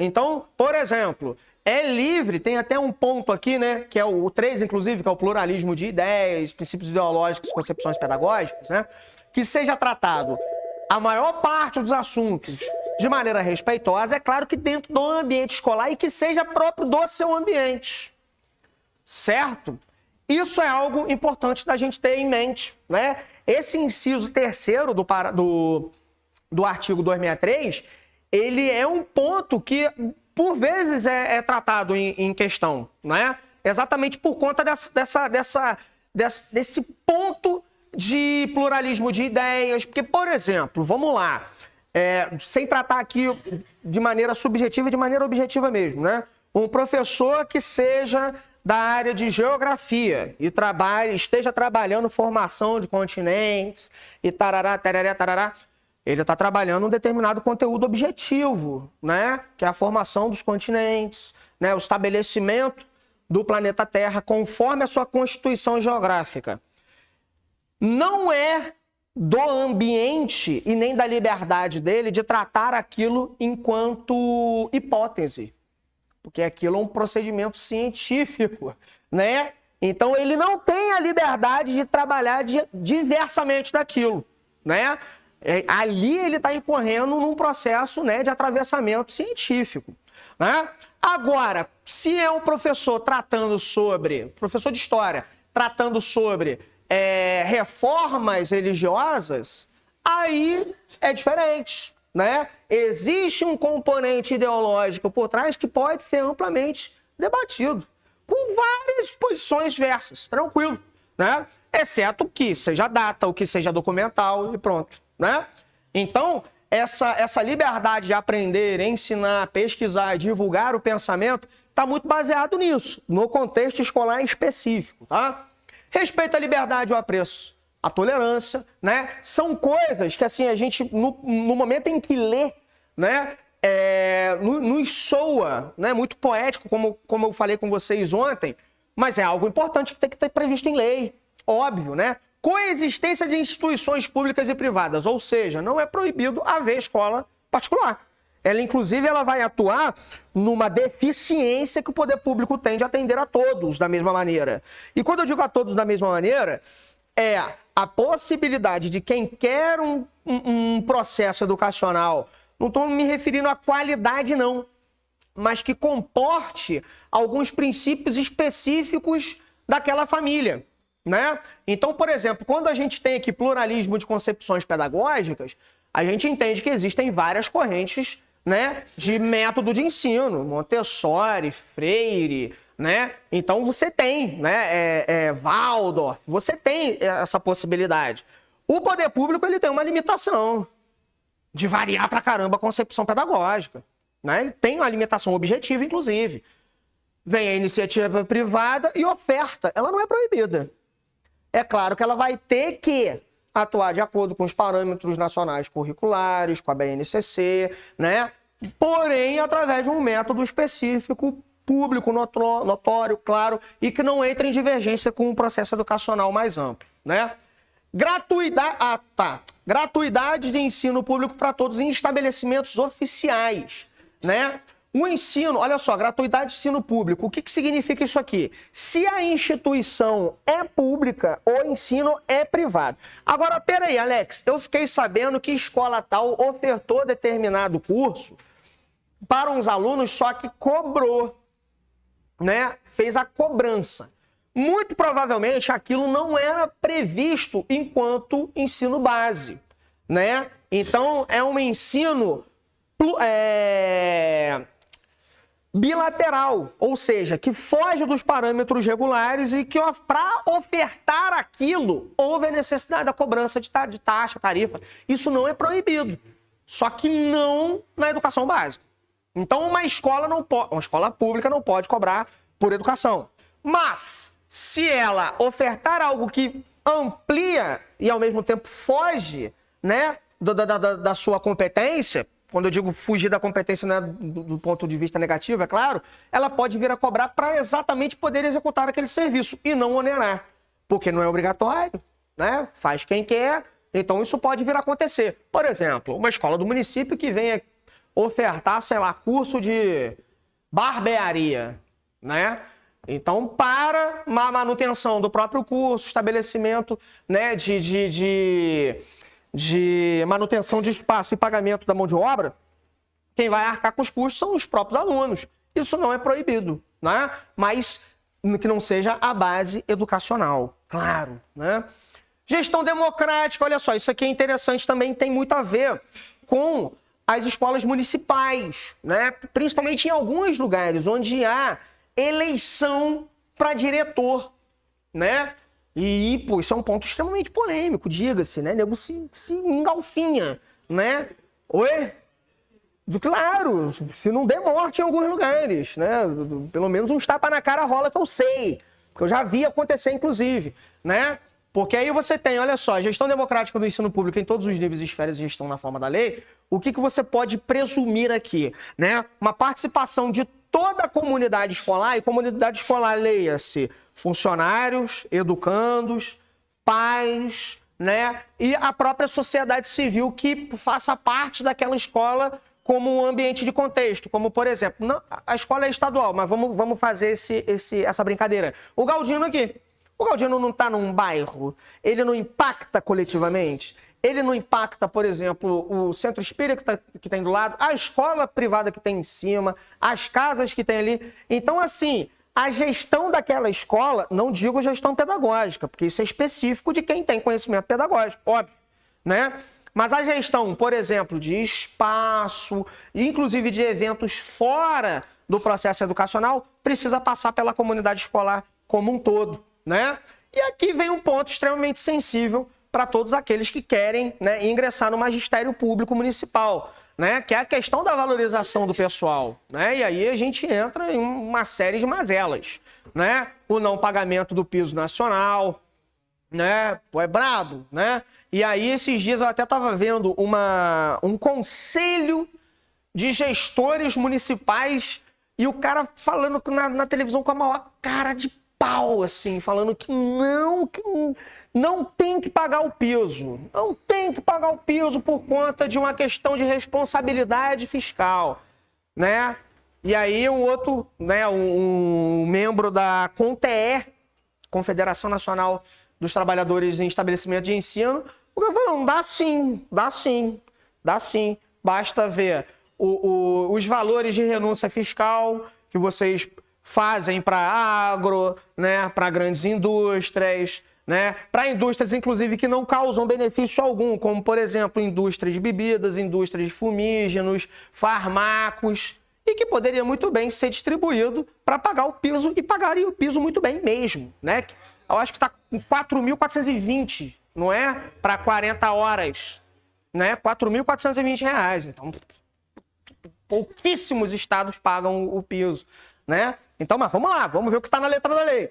Então, por exemplo, é livre, tem até um ponto aqui, né, que é o 3, inclusive, que é o pluralismo de ideias, princípios ideológicos, concepções pedagógicas, né, que seja tratado a maior parte dos assuntos de maneira respeitosa, é claro que dentro do ambiente escolar e que seja próprio do seu ambiente, certo? Isso é algo importante da gente ter em mente, né? Esse inciso 3º do artigo 263, ele é um ponto que, por vezes, é tratado em questão, né? Exatamente por conta desse ponto de pluralismo de ideias. Porque, por exemplo, vamos lá, sem tratar aqui de maneira subjetiva e de maneira objetiva mesmo, né? Um professor que seja da área de geografia e esteja trabalhando formação de continentes e tarará, tarará, tarará, ele está trabalhando um determinado conteúdo objetivo, né? Que é a formação dos continentes, né? O estabelecimento do planeta Terra conforme a sua constituição geográfica. Não é do ambiente e nem da liberdade dele de tratar aquilo enquanto hipótese, porque aquilo é um procedimento científico, né? Então ele não tem a liberdade de trabalhar diversamente daquilo, né? Ali ele está incorrendo num processo, né, de atravessamento científico, né? Agora, se é um professor professor de história, tratando sobre reformas religiosas, aí é diferente, né? Existe um componente ideológico por trás que pode ser amplamente debatido, com várias posições diversas, tranquilo, né? Exceto que seja data, o que seja documental e pronto, né? Então, essa liberdade de aprender, ensinar, pesquisar, divulgar o pensamento está muito baseado nisso, no contexto escolar específico, tá? Respeito à liberdade e ao apreço, a tolerância, né? São coisas que, assim, a gente, no momento em que lê, né, nos soa, né, muito poético, como eu falei com vocês ontem, mas é algo importante que tem que ter previsto em lei, óbvio, né? Coexistência de instituições públicas e privadas, ou seja, não é proibido haver escola particular. Ela, inclusive, ela vai atuar numa deficiência que o poder público tem de atender a todos da mesma maneira. E quando eu digo a todos da mesma maneira, é a possibilidade de quem quer um processo educacional, não estou me referindo à qualidade não, mas que comporte alguns princípios específicos daquela família, né? Então, por exemplo, quando a gente tem aqui pluralismo de concepções pedagógicas, a gente entende que existem várias correntes, né, de método de ensino, Montessori, Freire, né? Então você tem, né, Waldorf, você tem essa possibilidade. O poder público ele tem uma limitação de variar pra caramba a concepção pedagógica, né? Ele tem uma limitação objetiva, inclusive. Vem a iniciativa privada e oferta, ela não é proibida. É claro que ela vai ter que atuar de acordo com os parâmetros nacionais curriculares, com a BNCC, né? Porém, através de um método específico, público, notório, claro, e que não entre em divergência com o processo educacional mais amplo, né? Gratuidade de ensino público para todos em estabelecimentos oficiais, né? O ensino, olha só, gratuidade de ensino público, o que significa isso aqui? Se a instituição é pública, o ensino é privado. Agora, peraí, Alex, eu fiquei sabendo que escola tal ofertou determinado curso para uns alunos, só que cobrou, né? Fez a cobrança. Muito provavelmente aquilo não era previsto enquanto ensino base, né? Então, é um ensino bilateral, ou seja, que foge dos parâmetros regulares e que para ofertar aquilo houve a necessidade da cobrança de taxa, tarifa. Isso não é proibido, só que não na educação básica. Então uma escola pública não pode cobrar por educação. Mas se ela ofertar algo que amplia e ao mesmo tempo foge, né, da sua competência, quando eu digo fugir da competência não é do ponto de vista negativo, é claro, ela pode vir a cobrar para exatamente poder executar aquele serviço e não onerar, porque não é obrigatório, né? Faz quem quer, então isso pode vir a acontecer. Por exemplo, uma escola do município que venha ofertar, sei lá, curso de barbearia, né? Então, para a manutenção do próprio curso, estabelecimento, né, de manutenção de espaço e pagamento da mão de obra, quem vai arcar com os custos são os próprios alunos. Isso não é proibido, né? Mas que não seja a base educacional, claro, né? Gestão democrática, olha só, isso aqui é interessante também, tem muito a ver com as escolas municipais, né? Principalmente em alguns lugares onde há eleição para diretor, né? E, pô, isso é um ponto extremamente polêmico, diga-se, né? Nego se engalfinha, né? Oi? Claro, se não der morte em alguns lugares, né? Pelo menos uns tapa na cara rola que eu sei, porque eu já vi acontecer, inclusive, né? Porque aí você tem, olha só, a gestão democrática do ensino público em todos os níveis e esferas de gestão na forma da lei, o que você pode presumir aqui, né? Uma participação de toda a comunidade escolar, e comunidade escolar, leia-se, funcionários, educandos, pais, né? E a própria sociedade civil que faça parte daquela escola como um ambiente de contexto, como, por exemplo, não, a escola é estadual, mas vamos fazer essa brincadeira. O Galdino aqui. O Galdino não está num bairro, ele não impacta coletivamente, ele não impacta, por exemplo, o centro espírita que tem do lado, a escola privada que tem em cima, as casas que tem ali. Então, assim, a gestão daquela escola, não digo gestão pedagógica, porque isso é específico de quem tem conhecimento pedagógico, óbvio, né? Mas a gestão, por exemplo, de espaço, inclusive de eventos fora do processo educacional, precisa passar pela comunidade escolar como um todo, né? E aqui vem um ponto extremamente sensível para todos aqueles que querem, né, ingressar no magistério público municipal, né? Que é a questão da valorização do pessoal, né? E aí a gente entra em uma série de mazelas, né? O não pagamento do piso nacional, né? Pô, é brabo, né? E aí, esses dias eu até estava vendo um conselho de gestores municipais e o cara falando na televisão com a maior cara de pau, assim, falando que não tem que pagar o piso. Não tem que pagar o piso por conta de uma questão de responsabilidade fiscal, né? E aí, o outro, né, um membro da CONTEE, Confederação Nacional dos Trabalhadores em Estabelecimento de Ensino, o cara falou, dá sim. Basta ver os valores de renúncia fiscal que vocês fazem para agro, né, para grandes indústrias, né, para indústrias, inclusive, que não causam benefício algum, como, por exemplo, indústria de bebidas, indústria de fumígenos, farmacos, e que poderia muito bem ser distribuído para pagar o piso, e pagaria o piso muito bem mesmo, né? Eu acho que está em 4.420, não é? Para 40 horas, né? R$ 4.420. Então, pouquíssimos estados pagam o piso, né? Então, mas vamos lá, vamos ver o que está na letra da lei.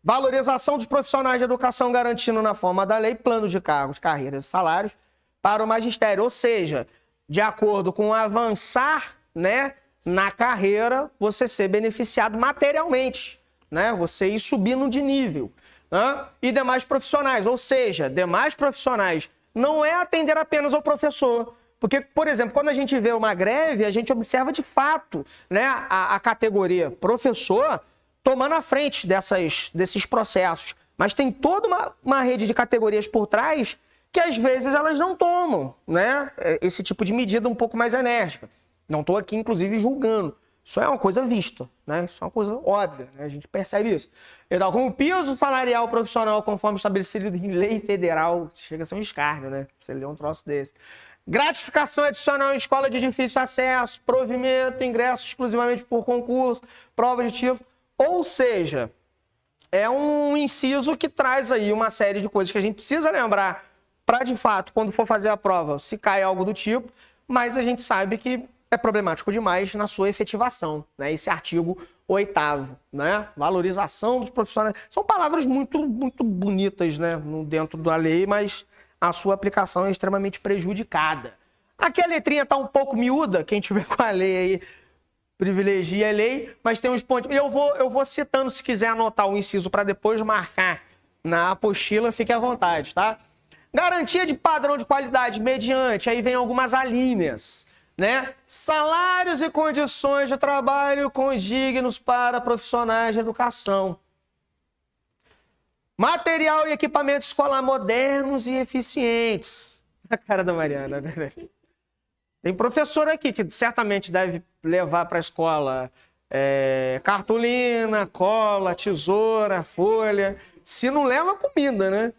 Valorização dos profissionais de educação garantindo na forma da lei planos de cargos, carreiras e salários para o magistério. Ou seja, de acordo com o avançar, né, na carreira, você ser beneficiado materialmente, né? Você ir subindo de nível. E demais profissionais, ou seja, demais profissionais não é atender apenas ao professor. Porque, por exemplo, quando a gente vê uma greve, a gente observa de fato, né, a categoria professor tomando a frente desses processos. Mas tem toda uma rede de categorias por trás que às vezes elas não tomam, né, esse tipo de medida um pouco mais enérgica. Não estou aqui, inclusive, julgando. Isso é uma coisa vista, né? Isso é uma coisa óbvia, né? A gente percebe isso. Então, com o piso salarial profissional conforme estabelecido em lei federal, chega a ser um escárnio, né? Você lê um troço desse. Gratificação adicional em escola de difícil acesso, provimento, ingresso exclusivamente por concurso, prova de tipo. Ou seja, é um inciso que traz aí uma série de coisas que a gente precisa lembrar para, de fato, quando for fazer a prova, se cai algo do tipo, mas a gente sabe que é problemático demais na sua efetivação, né? Esse artigo 8º, né? Valorização dos profissionais. São palavras muito, muito bonitas, né, dentro da lei, mas a sua aplicação é extremamente prejudicada. Aqui a letrinha está um pouco miúda, quem tiver com a lei aí privilegia a lei, mas tem uns pontos. Eu vou citando, se quiser anotar o inciso para depois marcar na apostila, fique à vontade, tá? Garantia de padrão de qualidade mediante, aí vem algumas alíneas, né? Salários e condições de trabalho condignos para profissionais de educação. Material e equipamento escolar modernos e eficientes. A cara da Mariana, né? Tem professor aqui que certamente deve levar para a escola cartolina, cola, tesoura, folha. Se não leva comida, né?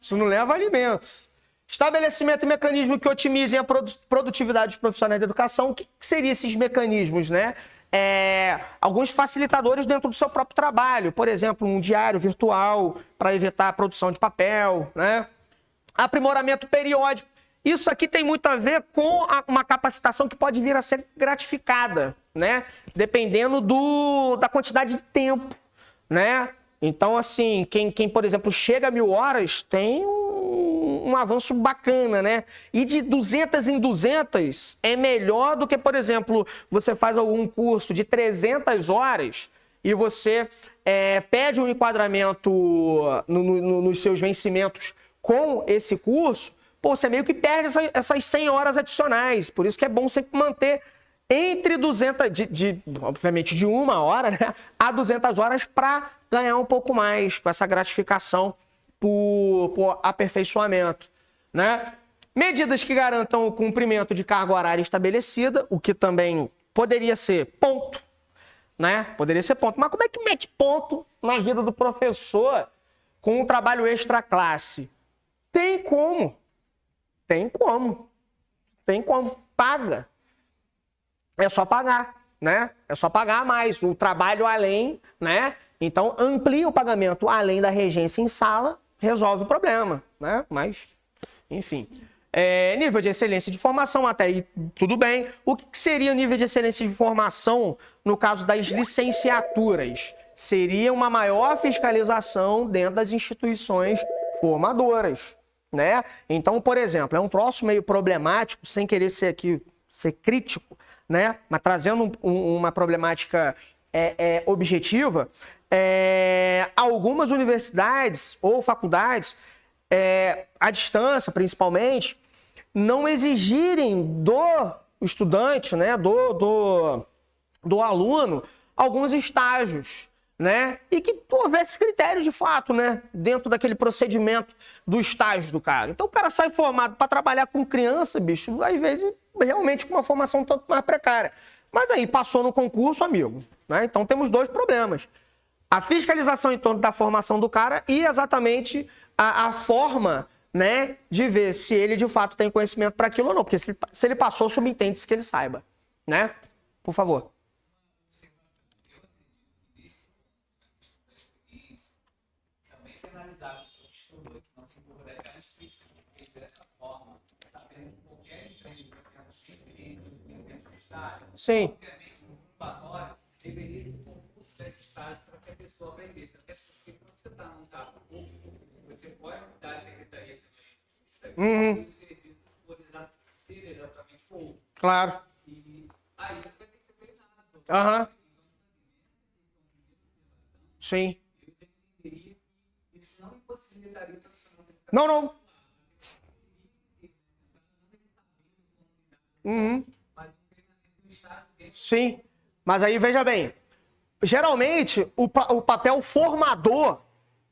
Se não leva alimentos. Estabelecimento e mecanismos que otimizem a produtividade dos profissionais de educação. O que seriam esses mecanismos, né? Alguns facilitadores dentro do seu próprio trabalho. Por exemplo, um diário virtual para evitar a produção de papel, né? Aprimoramento periódico. Isso aqui tem muito a ver com uma capacitação que pode vir a ser gratificada, né? Dependendo da quantidade de tempo, né? Então, assim, quem, por exemplo, chega a 1000 horas tem um avanço bacana, né? E de 200 em 200 é melhor do que, por exemplo, você faz algum curso de 300 horas e você pede um enquadramento nos seus vencimentos com esse curso, pô, você meio que perde essas 100 horas adicionais. Por isso que é bom sempre manter entre 200, obviamente de 1 hora, né, a 200 horas para ganhar um pouco mais com essa gratificação por aperfeiçoamento, né? Medidas que garantam o cumprimento de carga horária estabelecida, o que também poderia ser ponto, né? Poderia ser ponto. Mas como é que mete ponto na vida do professor com um trabalho extra classe? Tem como. Tem como. Tem como. Paga. É só pagar, né? É só pagar mais. O trabalho além, né? Então, amplia o pagamento além da regência em sala, resolve o problema, né? Mas, enfim. Nível de excelência de formação, até aí tudo bem. O que seria o nível de excelência de formação no caso das licenciaturas? Seria uma maior fiscalização dentro das instituições formadoras, né? Então, por exemplo, é um troço meio problemático, sem querer ser crítico, né? Mas trazendo uma problemática objetiva, algumas universidades ou faculdades, à distância principalmente, não exigirem do estudante, né, do aluno, alguns estágios, né? E que houvesse critério de fato, né? Dentro daquele procedimento do estágio do cara. Então o cara sai formado para trabalhar com criança, bicho, às vezes realmente com uma formação tanto mais precária. Mas aí passou no concurso, amigo, né? Então temos dois problemas. A fiscalização em torno da formação do cara e exatamente a forma, né, de ver se ele de fato tem conhecimento para aquilo ou não. Porque se ele passou, subentende-se que ele saiba, né? Por favor. Sim. Deveria ser um concurso desse estágio para que a pessoa aprendesse. Até porque quando você está num cargo público, você pode mudar a secretaria se o serviço for ser exatamente pouco. Claro. E aí você vai ter que ser treinado. Aham. Sim. Eu entenderia que isso não impossibilitaria o profissional. Não. Uhum. Sim. Mas aí, veja bem, geralmente o papel formador,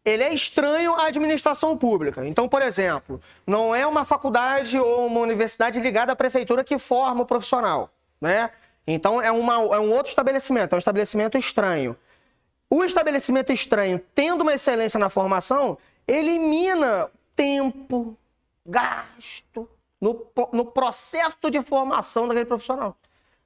ele é estranho à administração pública. Então, por exemplo, não é uma faculdade ou uma universidade ligada à prefeitura que forma o profissional, né? Então, é um outro estabelecimento, é um estabelecimento estranho. O estabelecimento estranho, tendo uma excelência na formação, elimina tempo, gasto no processo de formação daquele profissional,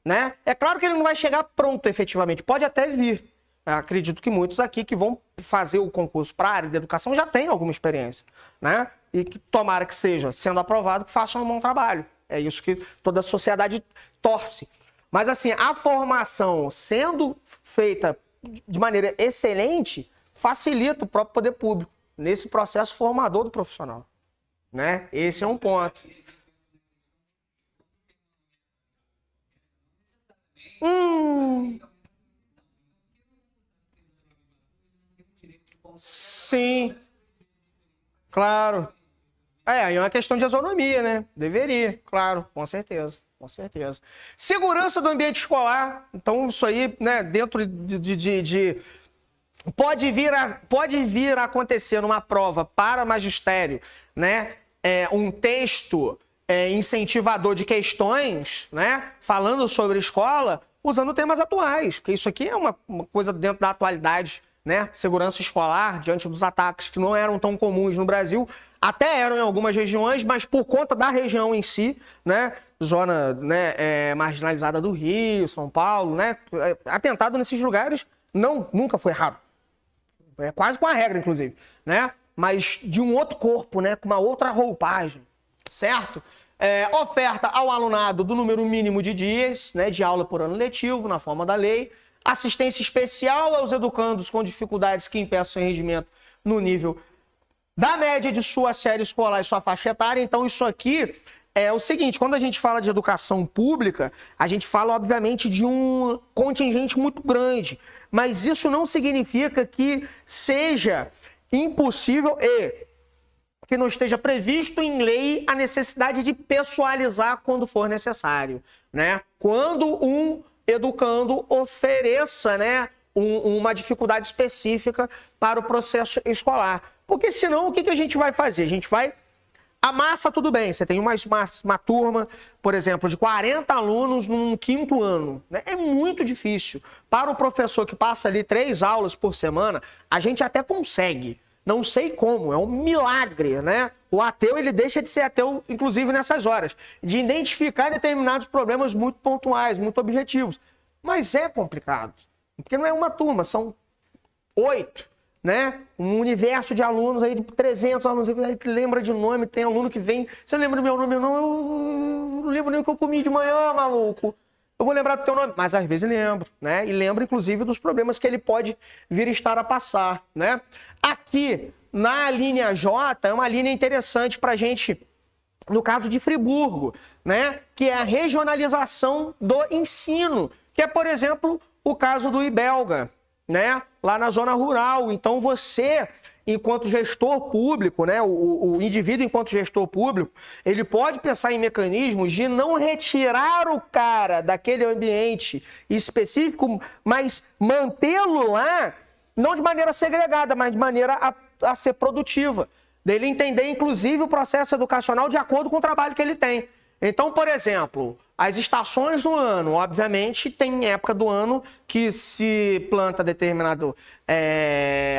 né? É claro que ele não vai chegar pronto efetivamente, pode até vir. Eu acredito que muitos aqui que vão fazer o concurso para a área de educação já têm alguma experiência, né? E que tomara que seja, sendo aprovado, que façam um bom trabalho. É isso que toda a sociedade torce. Mas assim, a formação sendo feita de maneira excelente, facilita o próprio poder público nesse processo formador do profissional, né? Esse é um ponto. Sim, claro. Aí é uma questão de isonomia, né? Deveria, claro, com certeza. Com certeza. Segurança do ambiente escolar. Então, isso aí, né, dentro pode vir a acontecer numa prova para magistério, né, um texto incentivador de questões, né, falando sobre escola, usando temas atuais, porque isso aqui é uma coisa dentro da atualidade, né, segurança escolar, diante dos ataques que não eram tão comuns no Brasil, até eram em algumas regiões, mas por conta da região em si, né, zona, né, marginalizada do Rio, São Paulo, né, atentado nesses lugares nunca foi raro. É quase com a regra, inclusive, né, mas de um outro corpo, né, com uma outra roupagem, certo? Oferta ao alunado do número mínimo de dias, né, de aula por ano letivo, na forma da lei, assistência especial aos educandos com dificuldades que impeçam o rendimento no nível da média de sua série escolar e sua faixa etária. Então, isso aqui é o seguinte, quando a gente fala de educação pública, a gente fala, obviamente, de um contingente muito grande, mas isso não significa que seja impossível e que não esteja previsto em lei a necessidade de pessoalizar quando for necessário, né? Quando um educando ofereça, né, uma dificuldade específica para o processo escolar. Porque senão, o que a gente vai fazer? A gente vai... A massa, tudo bem, você tem uma turma, por exemplo, de 40 alunos num 5º ano. Né? É muito difícil. Para o professor que passa ali 3 aulas por semana, a gente até consegue. Não sei como, é um milagre, né? O ateu, ele deixa de ser ateu, inclusive nessas horas, de identificar determinados problemas muito pontuais, muito objetivos. Mas é complicado, porque não é uma turma, são 8, né? Um universo de alunos aí, de 300 alunos, aí que lembra de nome, tem aluno que vem, você lembra do meu nome? Não, eu não lembro nem o que eu comi de manhã, maluco. Eu vou lembrar do teu nome, mas às vezes lembro, né? E lembro, inclusive, dos problemas que ele pode vir estar a passar, né? Aqui, na linha J, é uma linha interessante pra gente, no caso de Friburgo, né? Que é a regionalização do ensino, que é, por exemplo, o caso do Ibelga, né? Lá na zona rural. Então, você, enquanto gestor público, né? O indivíduo, enquanto gestor público, ele pode pensar em mecanismos de não retirar o cara daquele ambiente específico, mas mantê-lo lá, não de maneira segregada, mas de maneira a ser produtiva. Dele entender, inclusive, o processo educacional de acordo com o trabalho que ele tem. Então, por exemplo, as estações do ano, obviamente, tem época do ano que se planta determinado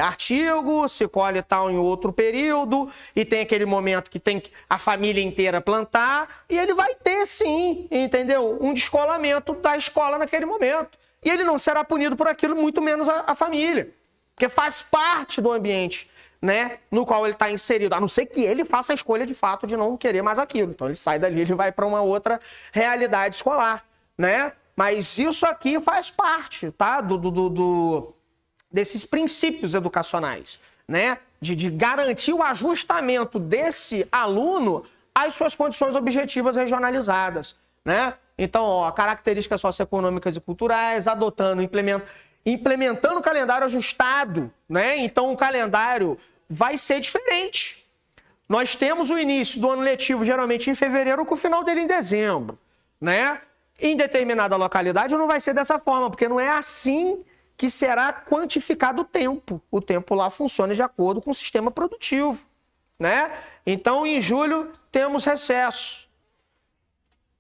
artigo, se colhe tal em outro período, e tem aquele momento que tem a família inteira plantar, e ele vai ter, sim, entendeu? Um descolamento da escola naquele momento. E ele não será punido por aquilo, muito menos a família, porque faz parte do ambiente, né, no qual ele está inserido, a não ser que ele faça a escolha de fato de não querer mais aquilo. Então ele sai dali, ele vai para uma outra realidade escolar, né? Mas isso aqui faz parte, tá, desses princípios educacionais, né? De garantir o ajustamento desse aluno às suas condições objetivas regionalizadas, né? Então, ó, características socioeconômicas e culturais, adotando, implementando o calendário ajustado, né? Então o calendário vai ser diferente. Nós temos o início do ano letivo geralmente em fevereiro com o final dele em dezembro, né? Em determinada localidade não vai ser dessa forma, porque não é assim que será quantificado o tempo. O tempo lá funciona de acordo com o sistema produtivo, né? Então em julho temos recesso.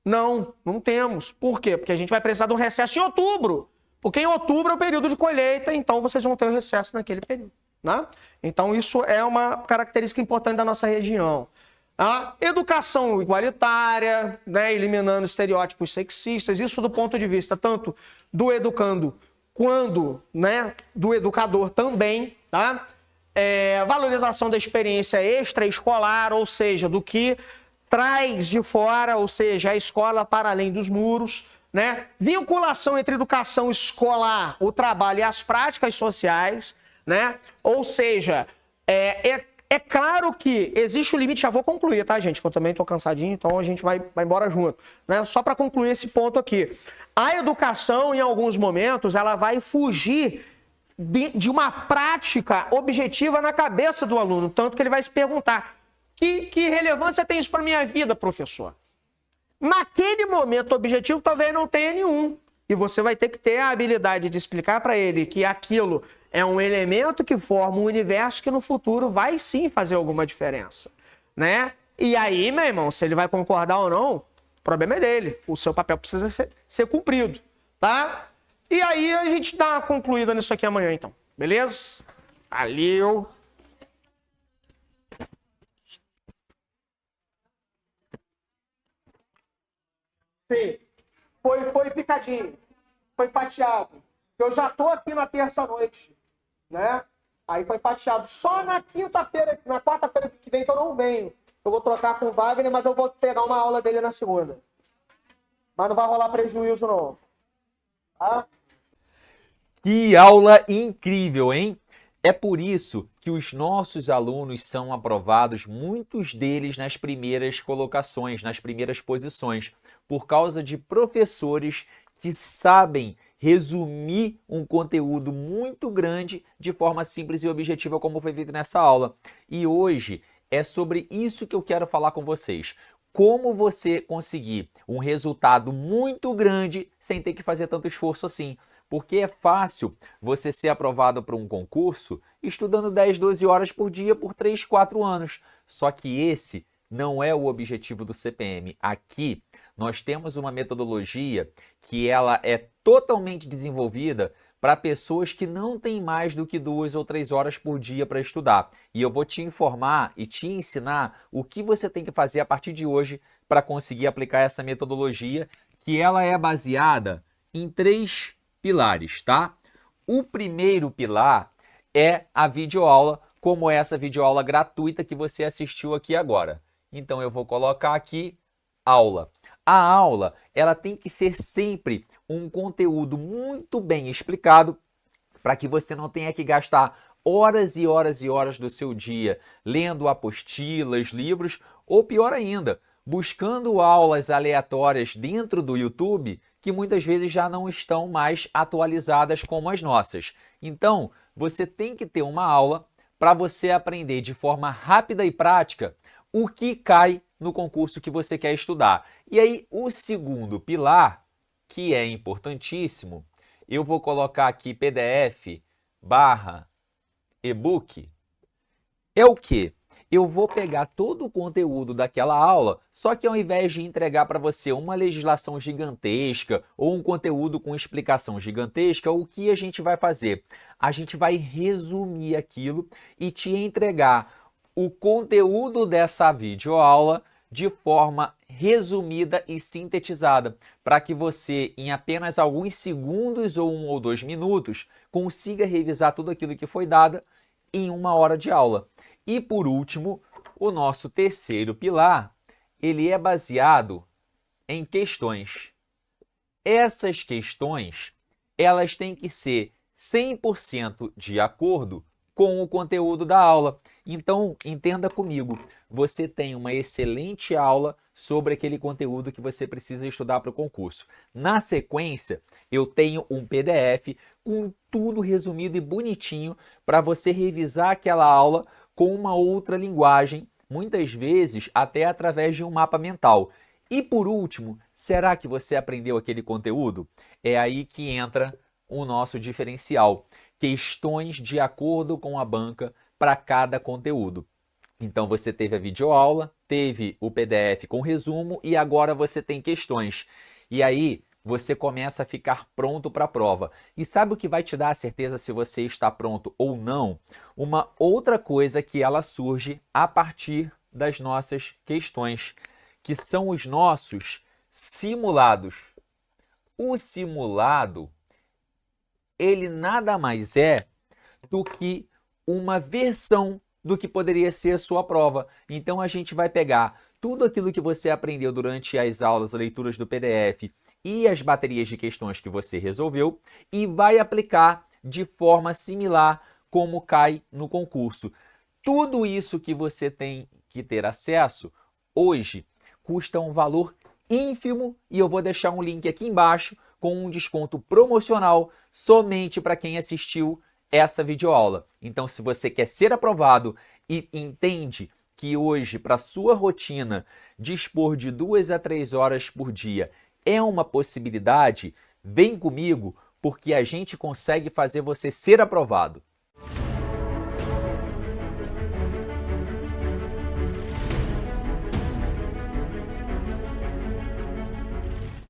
Não temos. Por quê? Porque a gente vai precisar de um recesso em outubro. Porque em outubro é o período de colheita, então vocês vão ter o recesso naquele período, né? Então isso é uma característica importante da nossa região. A educação igualitária, né? Eliminando estereótipos sexistas, isso do ponto de vista tanto do educando quanto, né, do educador também, tá? Valorização da experiência extraescolar, ou seja, do que traz de fora, ou seja, a escola para além dos muros, né? Vinculação entre educação escolar, o trabalho e as práticas sociais, né? Ou seja, é claro que existe o limite, já vou concluir, tá, gente? Que eu também tô cansadinho, então a gente vai embora junto, né? Só para concluir esse ponto aqui. A educação, em alguns momentos, ela vai fugir de uma prática objetiva na cabeça do aluno, tanto que ele vai se perguntar: que relevância tem isso para minha vida, professor? Naquele momento objetivo, talvez não tenha nenhum. E você vai ter que ter a habilidade de explicar para ele que aquilo é um elemento que forma um universo que no futuro vai sim fazer alguma diferença, né? E aí, meu irmão, se ele vai concordar ou não, o problema é dele. O seu papel precisa ser cumprido, tá? E aí a gente dá uma concluída nisso aqui amanhã, então. Beleza? Valeu! Sim, foi picadinho, foi fatiado. Eu já tô aqui na terça-noite, né? Aí foi fatiado. Só na quinta-feira, na quarta-feira que vem que eu não venho. Eu vou trocar com o Wagner, mas eu vou pegar uma aula dele na segunda. Mas não vai rolar prejuízo, não. Tá? Que aula incrível, hein? É por isso que os nossos alunos são aprovados, muitos deles nas primeiras colocações, nas primeiras posições, por causa de professores que sabem resumir um conteúdo muito grande de forma simples e objetiva, como foi feito nessa aula. E hoje é sobre isso que eu quero falar com vocês. Como você conseguir um resultado muito grande sem ter que fazer tanto esforço assim. Porque é fácil você ser aprovado para um concurso estudando 10, 12 horas por dia por 3, 4 anos. Só que esse não é o objetivo do CPM. Aqui nós temos uma metodologia que ela é totalmente desenvolvida para pessoas que não têm mais do que 2 ou 3 horas por dia para estudar. E eu vou te informar e te ensinar o que você tem que fazer a partir de hoje para conseguir aplicar essa metodologia, que ela é baseada em 3 pilares, tá? O primeiro pilar é a videoaula, como essa videoaula gratuita que você assistiu aqui agora. Então eu vou colocar aqui aula. A aula, ela tem que ser sempre um conteúdo muito bem explicado para que você não tenha que gastar horas e horas e horas do seu dia lendo apostilas, livros, ou pior ainda, buscando aulas aleatórias dentro do YouTube que muitas vezes já não estão mais atualizadas como as nossas. Então, você tem que ter uma aula para você aprender de forma rápida e prática o que cai no concurso que você quer estudar. E aí, o segundo pilar, que é importantíssimo, eu vou colocar aqui PDF / e-book, é o quê? Eu vou pegar todo o conteúdo daquela aula, só que ao invés de entregar para você uma legislação gigantesca ou um conteúdo com explicação gigantesca, o que a gente vai fazer? A gente vai resumir aquilo e te entregar o conteúdo dessa videoaula de forma resumida e sintetizada, para que você, em apenas alguns segundos ou 1 ou 2 minutos, consiga revisar tudo aquilo que foi dado em 1 hora de aula. E por último, o nosso terceiro pilar, ele é baseado em questões. Essas questões, elas têm que ser 100% de acordo com o conteúdo da aula. Então, entenda comigo, você tem uma excelente aula sobre aquele conteúdo que você precisa estudar para o concurso. Na sequência, eu tenho um PDF com tudo resumido e bonitinho para você revisar aquela aula com uma outra linguagem, muitas vezes até através de um mapa mental. E por último, será que você aprendeu aquele conteúdo? É aí que entra o nosso diferencial. Questões de acordo com a banca para cada conteúdo. Então você teve a videoaula, teve o PDF com resumo e agora você tem questões. E aí você começa a ficar pronto para a prova. E sabe o que vai te dar a certeza se você está pronto ou não? Uma outra coisa que ela surge a partir das nossas questões, que são os nossos simulados. O simulado, ele nada mais é do que uma versão do que poderia ser a sua prova. Então a gente vai pegar tudo aquilo que você aprendeu durante as aulas, leituras do PDF e as baterias de questões que você resolveu e vai aplicar de forma similar como cai no concurso. Tudo isso que você tem que ter acesso hoje custa um valor ínfimo e eu vou deixar um link aqui embaixo com um desconto promocional somente para quem assistiu essa videoaula. Então, se você quer ser aprovado e entende que hoje, para sua rotina, dispor de 2 a 3 horas por dia é uma possibilidade, vem comigo, porque a gente consegue fazer você ser aprovado.